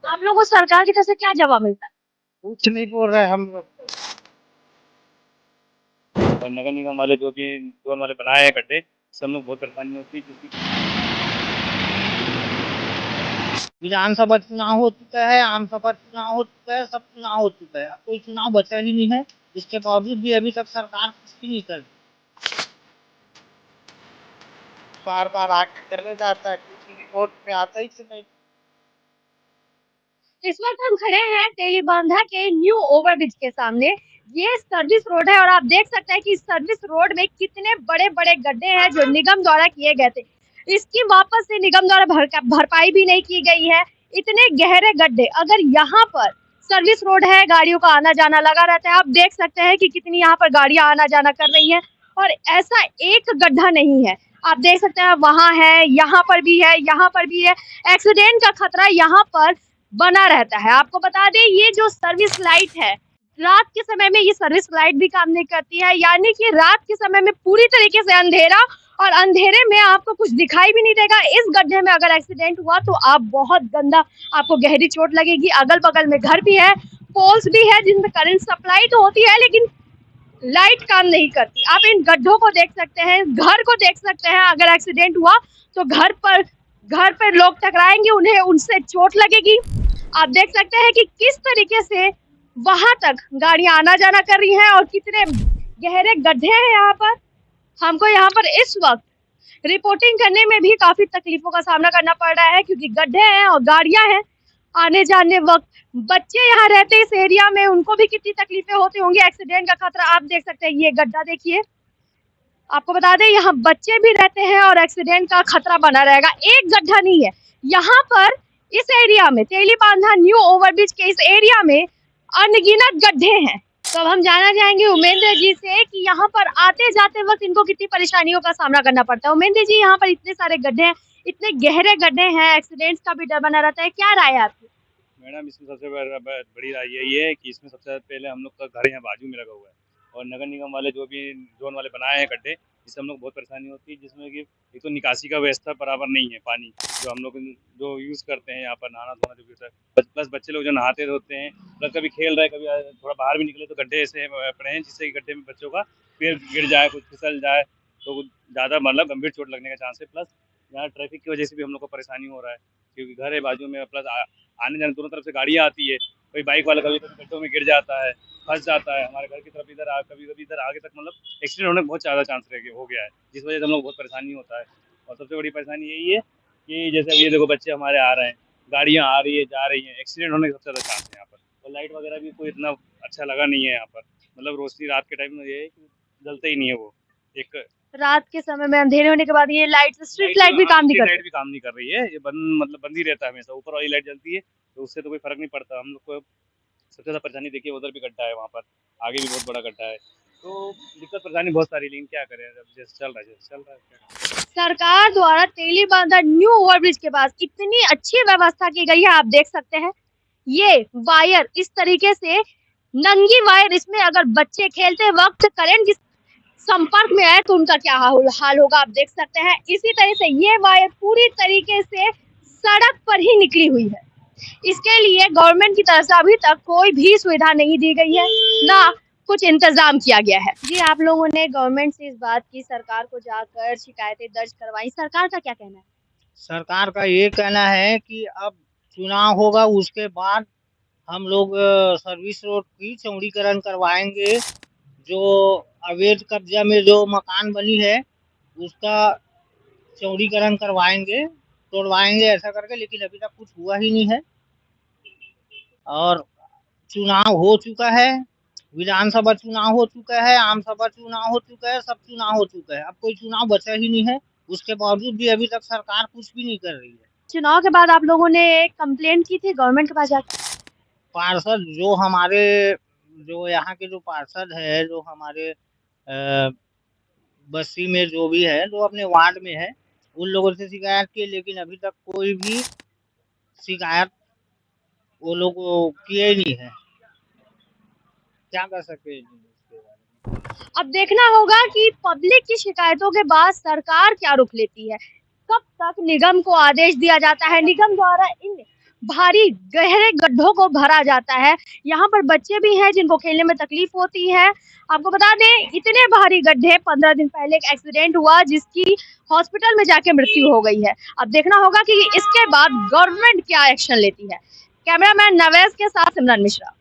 आप लोगों को सरकार की तरफ से क्या जवाब मिलता है? कुछ नहीं बोल रहे हम लोग। और नगर निगम वाले जोन वाले बनाए हैं गड्ढे, सब लोग बहुत परेशानी होती है क्योंकि विधानसभा चुनाव हो चुका है, आम सभा चुनाव हो चुका है, सब चुनाव हो चुका है, अब कोई चुनाव बचा ही नहीं है। इसके बावजूद भी अभी तक सरकार कुछ भी नहीं कर रही। बार बार आके चले जाता है, किसी रिपोर्ट पे आता ही नहीं। इस वक्त हम खड़े हैं तेलीबांधा के न्यू ओवरब्रिज के सामने। ये सर्विस रोड है और आप देख सकते हैं कि इस सर्विस रोड में कितने बड़े बड़े गड्ढे हैं जो निगम द्वारा किए गए थे। इसकी वापस से निगम द्वारा भरपाई भी नहीं की गई है। इतने गहरे गड्ढे, अगर यहाँ पर सर्विस रोड है, गाड़ियों का आना जाना लगा रहता है। आप देख सकते हैं कि कितनी यहाँ पर गाड़ियां आना जाना कर रही हैं और ऐसा एक गड्ढा नहीं है। आप देख सकते हैं वहां है, यहाँ पर भी है, यहाँ पर भी है। एक्सीडेंट का खतरा यहाँ पर बना रहता है। आपको बता दें, ये जो सर्विस लाइट है, रात के समय में ये सर्विस लाइट भी काम नहीं करती है, यानी कि रात के समय में पूरी तरीके से अंधेरा और अंधेरे में आपको कुछ दिखाई भी नहीं देगा। इस गड्ढे में अगर एक्सीडेंट हुआ तो आप बहुत गंदा, आपको गहरी चोट लगेगी। अगल बगल में घर भी है, पोल्स भी है जिनमें करंट सप्लाई तो होती है लेकिन लाइट काम नहीं करती। आप इन गड्ढों को देख सकते हैं, घर को देख सकते हैं। अगर एक्सीडेंट हुआ तो घर पर लोग टकराएंगे, उन्हें उनसे चोट लगेगी। आप देख सकते हैं कि किस तरीके से वहां तक गाड़ियां आना जाना कर रही हैं और कितने गहरे गड्ढे हैं यहाँ पर। हमको यहाँ पर इस वक्त रिपोर्टिंग करने में भी काफी तकलीफों का सामना करना पड़ रहा है क्योंकि गड्ढे हैं और गाड़ियां हैं आने जाने वक्त। बच्चे यहाँ रहते इस एरिया में, उनको भी कितनी तकलीफें होती होंगी। एक्सीडेंट का खतरा आप देख सकते हैं, ये गड्ढा देखिए। आपको बता दें यहाँ बच्चे भी रहते हैं और एक्सीडेंट का खतरा बना रहेगा। एक गड्ढा नहीं है यहाँ पर, इस एरिया में तेलीबांधा न्यू ओवरब्रिज के इस एरिया में अनगिनत गड्ढे हैं। तो अब हम जानना चाहेंगे उमेंद्र जी से कि यहाँ पर आते जाते वक्त इनको कितनी परेशानियों का सामना करना पड़ता है। उमेंद्र जी, यहाँ पर इतने सारे गड्ढे हैं, इतने गहरे गड्ढे हैं, एक्सीडेंट्स का भी डर बना रहता है, क्या राय है आपकी? मैडम इसमें सबसे बड़ी राय यही है कि इसमें सबसे पहले हम लोग का घर यहाँ बाजू में लगा हुआ है और नगर निगम वाले जोन वाले बनाए हैं गड्ढे, इससे हम लोग बहुत परेशानी होती है जिसमें कि एक तो निकासी का व्यवस्था बराबर नहीं है। पानी जो हम लोग जो यूज़ करते हैं यहाँ पर नहाना धोना जो भी होता है, प्लस बच्चे लोग जो नहाते होते हैं, प्लस कभी खेल रहे कभी थोड़ा बाहर भी निकले तो गड्ढे ऐसे पड़े हैं जिससे कि गड्ढे में बच्चों का पैर गिर जाए, कुछ फिसल जाए तो ज़्यादा मतलब गंभीर चोट लगने का चांस है। प्लस यहाँ ट्रैफिक की वजह से भी हम लोग को परेशानी हो रहा है क्योंकि घर है बाजू में, प्लस आने जाने दोनों तरफ से गाड़ियाँ आती है। कोई बाइक वाला कभी कभी गड्ढों में गिर जाता है, फंस जाता है। हमारे घर की तरफ कभी कभी इधर आगे तक मतलब एक्सीडेंट होने का बहुत ज़्यादा चांस हो गया है, जिस वजह से हम लोग बहुत परेशानी होता है। और सबसे बड़ी परेशानी यही है कि जैसे अभी ये देखो बच्चे हमारे आ रहे हैं, गाड़ियाँ आ रही है जा रही हैं, एक्सीडेंट होने का सबसे ज़्यादा चांस है यहाँ पर। और लाइट वगैरह भी कोई इतना अच्छा लगा नहीं है यहाँ पर, मतलब रोशनी रात के टाइम में ये है कि जलते ही नहीं है वो एक रात के समय में अंधेरे होने के बाद ये लाइट, स्ट्रीट लाइट लाइट भी काम नहीं स्ट्रीट करती। लाइट भी काम नहीं कर रही है, ये बंद ही रहता है हमेशा। ऊपर वाली लाइट जलती है तो उससे तो कोई फर्क नहीं पड़ता हम लोग को। सबसे ज़्यादा परेशानी देखिए उधर भी गड्ढा है, वहाँ पर आगे भी बहुत बड़ा गड्ढा है, तो दिक्कत परेशानी बहुत सारी, लेकिन क्या करें, जब जैसे चल रहा है क्या। सरकार द्वारा तेलीबांधा न्यू ओवरब्रिज के पास इतनी अच्छी व्यवस्था की गई है, आप देख सकते हैं। ये वायर इस तरीके से, नंगी वायर, इसमें अगर बच्चे खेलते वक्त करंट के संपर्क में आए तो उनका क्या हाल होगा, आप देख सकते हैं। इसी तरह से ये वायर पूरी तरीके से सड़क पर ही निकली हुई है। इसके लिए गवर्नमेंट की तरफ से अभी तक कोई भी सुविधा नहीं दी गई है, ना कुछ इंतजाम किया गया है। जी, आप लोगों ने गवर्नमेंट से इस बात की, सरकार को जाकर शिकायतें दर्ज करवाई, सरकार का क्या कहना है? सरकार का ये कहना है कि अब चुनाव होगा उसके बाद हम लोग सर्विस रोड की चौड़ीकरण करवाएंगे। जो अवैध कब्जा में जो मकान बनी है उसका चौड़ीकरण करवाएंगे, तोड़वाएंगे ऐसा करके, लेकिन अभी तक कुछ हुआ ही नहीं है। और चुनाव हो चुका है, विधानसभा चुनाव हो चुका है, आम सभा चुनाव हो चुका है, सब चुनाव हो चुका है, अब कोई चुनाव बचा ही नहीं है। उसके बावजूद भी अभी तक सरकार कुछ भी नहीं कर रही है। चुनाव के बाद आप लोगों ने कंप्लेंट की थी गवर्नमेंट के पास जाकर? पार्षद जो हमारे, जो यहाँ के जो पार्षद है, जो हमारे बस्ती में जो भी है, जो अपने वार्ड में है, उन लोगों से शिकायत की, लेकिन अभी तक कोई भी शिकायत वो लोग किए ही नहीं है। क्या कर सकते हैं इसके बारे में। अब देखना होगा कि पब्लिक की शिकायतों के बाद सरकार क्या रुख लेती है। कब तक निगम को आदेश दिया जाता है, निगम द्वारा इन भारी गहरे गड्ढों को भरा जाता है। यहाँ पर बच्चे भी हैं जिनको खेलने में तकलीफ होती है। आपको बता दें इतने भारी गड्ढे 15 दिन पहले एक एक्सीडेंट हुआ जिसकी हॉस्पिटल में जाके मृत्यु हो गई है। अब देखना होगा कि इसके बाद गवर्नमेंट क्या एक्शन लेती है। कैमरामैन नवेश के साथ सिमरन मिश्रा।